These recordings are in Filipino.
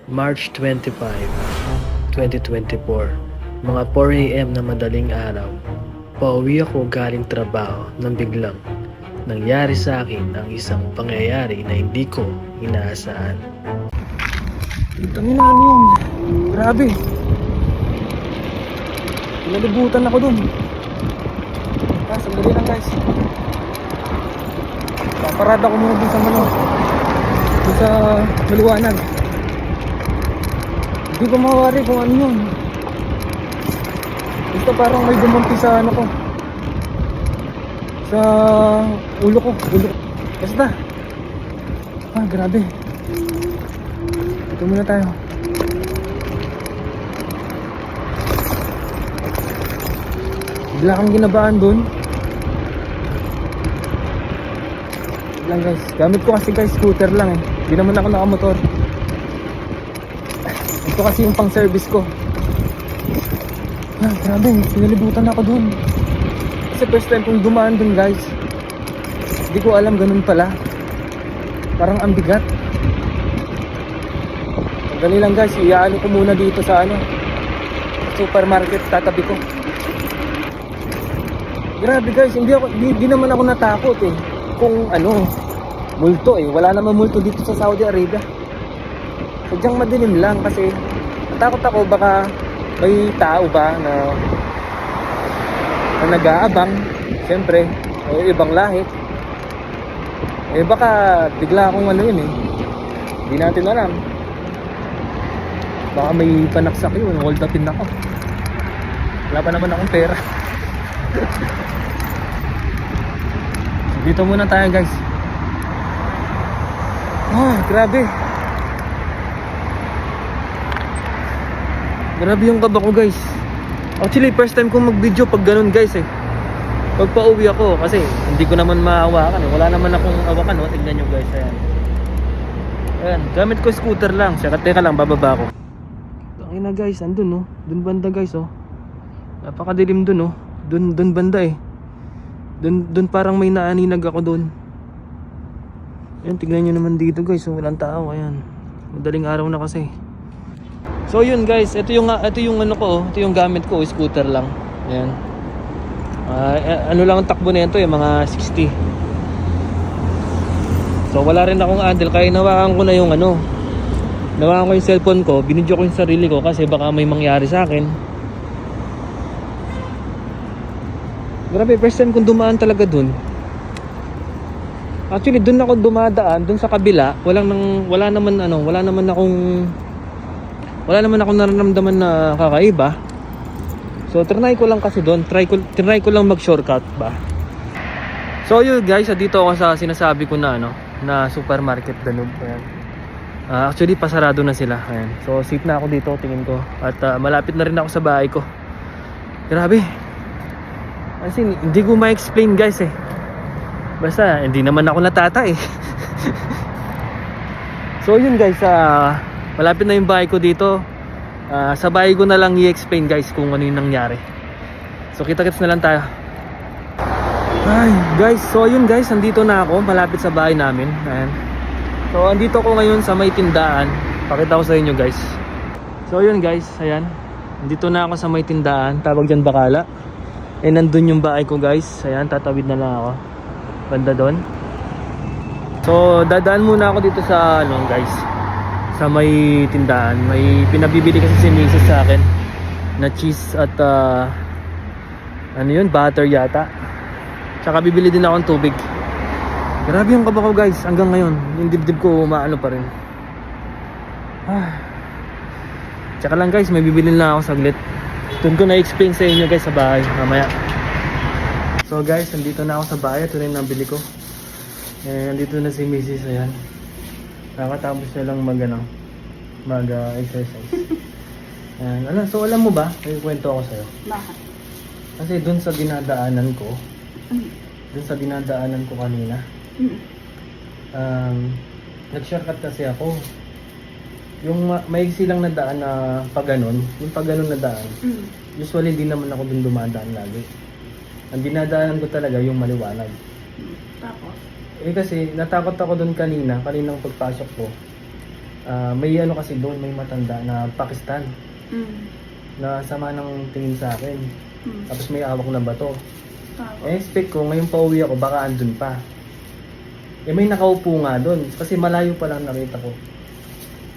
March 25, 2024, mga 4 AM na madaling araw, pauwi ako galing trabaho nang biglang nangyari sa akin ang isang pangyayari na hindi ko inaasahan. Tangin na ano yun. Grabe. Pinalibutan ako dun. Sandali lang guys. Paparada ko muna dun sa dun sa maliwanag. Hindi ko mawari kung ano yun. Basta parang may dumampi sa ano ko. Sa ulo ko. Basta. Grabe. Ito muna tayo. Bigla kang ginabahan dun. Lang guys. Gamit ko kasi guys scooter lang eh. Hindi naman ako nakamotor. Ito kasi yung pang service ko. Grabe. Pinalibutan ako dun. Kasi first time kong dumaan dun guys. Hindi ko alam ganun pala. Parang ang bigat. Ganun lang guys, iaano ko muna dito sa supermarket, tatabi ko. Grabe guys, hindi naman ako natakot eh. Kung multo eh. Wala naman multo dito sa Saudi Arabia. Sadyang madilim lang kasi natakot ako baka may tao ba na nag-aabang. Siyempre, ibang lahi. Baka bigla akong yun eh. Hindi natin alam. Baka may panaksak yun, hold upin ako. Wala pa naman akong pera. Dito muna tayo guys. Grabe. Grabe yung kaba ko guys. Actually first time kong mag video pag ganun guys eh. Pag pauwi ako kasi hindi ko naman maawakan eh. Wala naman akong awakan oh. Tignan nyo guys. Ayan. Gamit ko scooter lang. Teka lang, bababa ako. Ang ina guys, andun no. Dun banda guys oh. Napakadilim dun oh. Dun banda eh. Dun parang may naaninag ako dun. Ayan, tignan nyo naman dito guys oh. Walang tao, ayan. Madaling araw na kasi. So yun guys, ito yung ko oh. Ito yung gamit ko, scooter lang. Ayan. Lang ang takbo na ito eh, mga 60. So wala rin akong handle, kaya nawakan ko na yung nawakan ko yung cellphone ko, binidyo ko yung sarili ko kasi baka may mangyari sa akin. Grabe, first time kong dumaan talaga dun. Actually dun ako dumadaan, dun sa kabila, wala naman akong nararamdaman na kakaiba. So trinay ko lang kasi doon, try ko lang mag-shortcut ba. So yun guys, dito ako sa sinasabi ko na na supermarket Danube. Ayan. Actually pasarado na sila. Ayan. So safe na ako dito, tingin ko. At malapit na rin ako sa bahay ko. Grabe. Kasi hindi ko ma-explain guys eh. Basta hindi naman ako natata eh. So yun guys, malapit na yung bahay ko dito. Sa bahay ko na lang i-explain guys kung ano yung nangyari. So kita-kits na lang tayo. Ay guys, so yun guys, andito na ako malapit sa bahay namin. Ayan. So andito ako ngayon sa may tindahan. Pakita ko sa inyo guys. So yun guys, ayan. Andito na ako sa may tindahan. Tawag dyan Bakala. Nandun yung bahay ko guys. Ayan, tatawid na lang ako. Banda doon. So dadaan muna ako dito sa guys, sa may tindahan. May pinabibili kasi si Mrs. sa akin na cheese at butter yata. Tsaka bibili din ako ng tubig. Grabe yung kaba ko guys. Hanggang ngayon yung dibdib ko umaano pa rin. Tsaka lang guys, may bibili lang ako saglit. Doon ko na-explain sa inyo guys sa bahay mamaya. So guys, nandito na ako sa bahay. Ito na yung nabili ko. Nandito na si Mrs. Ayan. Nakatapos na lang mag-exercise. So alam mo ba, may kwento ako sa'yo. Bakit? Kasi dun sa dinadaanan ko, kanina, nag-shortcut kasi ako. Yung maigsi lang na daan na pag ganun na daan, usually hindi naman ako dun dumadaan lagi. Ang dinadaanan ko talaga yung maliwanag. Tapos? Kasi natakot ako dun kaninang pagpasok ko. may ano kasi doon, may matanda na Pakistan Mm. na sama ng tingin sa akin. Mm. Tapos may hawak na bato. Tapos, Expect ko, ngayon pa uwi ako, baka andun pa. May nakaupo nga doon. Kasi malayo pa lang nakita ko.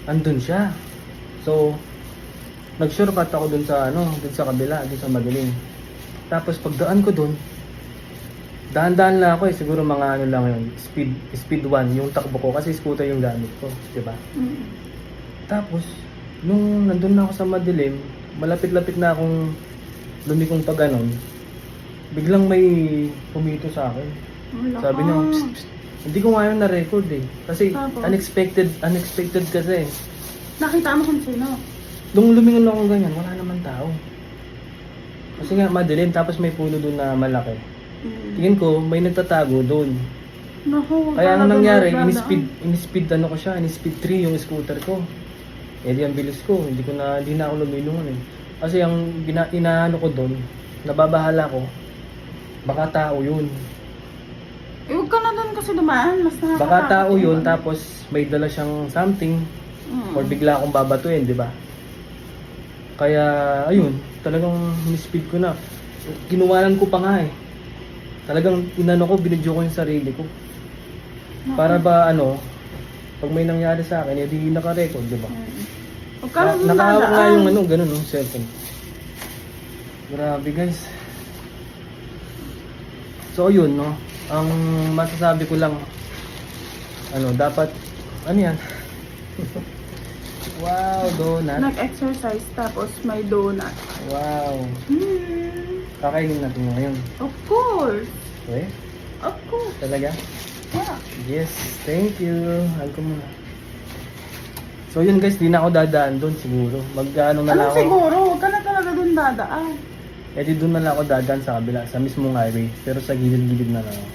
Andun siya. So, nag-shortcut ako doon sa doon sa kabila, doon sa madilim. Tapos pagdaan ko doon, dahan-dahan lang ako siguro mga lang yun, speed 1 yung takbo ko kasi scooter yung gamit ko, 'di ba? mm. Tapos nung nandun na ako sa madilim, malapit-lapit na akong lumikong pa ganon, biglang may pumito sa akin. Wala Sabi ka. niya, "Psst, psst." Hindi ko nga yun na-record eh. Kasi Tapos? unexpected kasi. Nakita mo kung sino? Nung lumingon ako ganyan, wala naman tao. Kasi nga madilim, tapos may puno doon na malaki. Mm. Tingin ko, may nagtatago doon. Naku, Kaya ang talaga nangyari, nagdadaan. in-speed ano ko siya, in-speed 3 yung scooter ko. Eh di ang bilis ko, hindi na ako lumilingon eh. Kasi ang inaano ko doon, nababahala ko, baka tao yun. Eh, huwag ka na doon kasi dumaan. Mas nakakatakot. Baka tao yun, yung- tapos may dala siyang something, Mm. or bigla akong babatuin, di ba? Kaya, ayun, talagang in-speed ko na. Kinuwanan ko pa nga eh. Talagang inano ko, binidyo ko yung sarili ko. Naku. Para ba pag may nangyari sa akin, edi naka-record, di ba? Mm. Huwag ka na doon Nakahawak nga dadaan. yung ganun, cellphone. Grabe guys. So yun, no? Ang masasabi ko lang, dapat, yan? Wow, donut. Nag-exercise tapos may donut. Wow. Hmm. Kakainin natin yun ngayon. Of course. Okay? Of course. Talaga? Yeah. Yes, thank you. Hal ko muna. So yun guys, di na ako dadaan doon siguro. Mag-ano na lang Ano ako. siguro? Huwag ka na talaga doon dadaan. Eh di doon na lang ako dadaan sa kabila, sa mismong highway. Pero sa gilid-gilid na lang ako.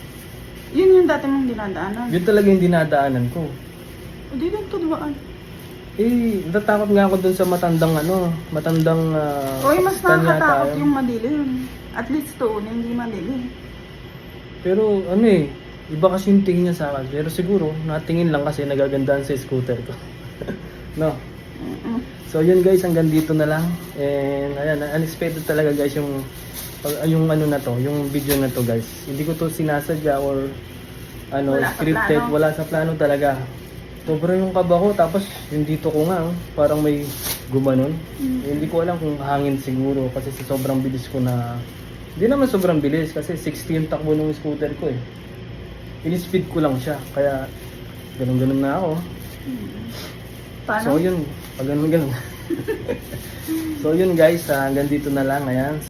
Yun yung dati mong dinadaanan. Yun talaga yung dinadaanan ko. O di doon to dumaan. Eh, natatakot nga ako doon sa matandang Oy, mas sasakyan yata nakakatakot yun. yung madilim. At least doon, hindi madilim. Pero iba kasi yung tingin niya sa akin. Pero siguro, natingin lang kasi nagagandaan sa scooter ko. No? Mm-mm. So yun guys, hanggang dito na lang. And ayan, unexpected talaga guys yung yung video na to guys. Hindi ko to sinasadya or Wala sa scripted, plano. wala sa plano talaga. Sobra yung kaba ko, tapos yung dito ko nga, parang may gumanon. Hindi ko alam kung hangin siguro kasi sa sobrang bilis ko na, hindi naman sobrang bilis kasi 60 yung takbo ng scooter ko eh. In-speed ko lang siya, kaya ganun-ganun na ako. Paano? So yun, pag ganun. So yun guys, hanggang dito na lang, ayan.